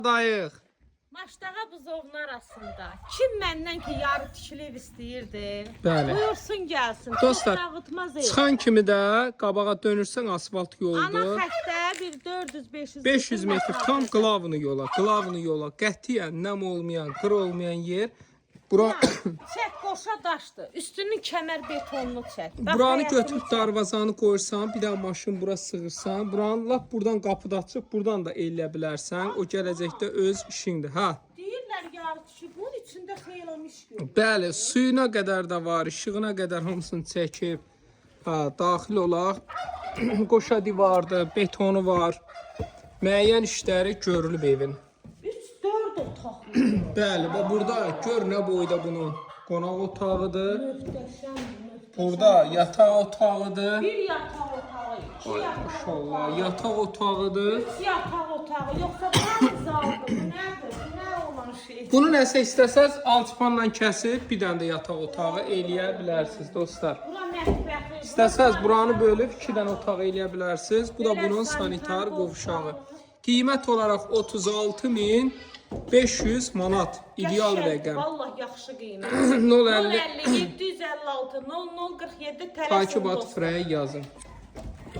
Dayıq. Maçdağa buzovun arasında kim məndən ki yarı tikili ev istəyirdi? Bəli. Buyursun gəlsin. Dostlar, Çox dağıtmaz ev. Çıxan kimi də qabağa dönürsən asfalt Ana yoldur. xəttə bir 400-500 500 metr tam qılavını yola. Qətiyyən nəm olmayan, qır olmayan yer. Bura çək qoşa daşdı. Üstünün kəmər betonunu çək. buranı götürüb darvazanı qoyursan, bir daha maşın bura sığırsan, buranı lap buradan qapıda açıb buradan da eləyə bilərsən. O gələcəkdə öz işindir. Ha. Deyirlər yarı tikili bunun içində xeyli iş görür. Bəli, suyuna qədər də var, işığına qədər hamısını çəkib. Ha, daxil olaq. Qoşa divardır, betonu var. Müəyyən işləri görülüb evin. 3-4 otaqlı. Bəli, bax burada gör nə boyda bunun qonaq otağıdır. Möhtəşəm. Burada yataq otağıdır. Bir yataq otağı, iki yataq Maşallah, yataq otağıdır. üç yataq otağı. Yoxsa bu zaldır, bu nədir? Bu nə olan şey? Bunu nəsə istəsəz alçıpanla kəsib bir dənə də yataq otağı eləyə bilərsiniz dostlar. Bura mətbəxi. İstəsəz buranı bölüb 2 dənə otaq eləyə bilərsiniz. Bu da bunun sanitar qovşağı. Qiymət olaraq 36.500 manat. İdeal rəqəm. Vallah yaxşı qiymət. 050 050 756 0047 tələsin Takibat dostlar. Freya yazın.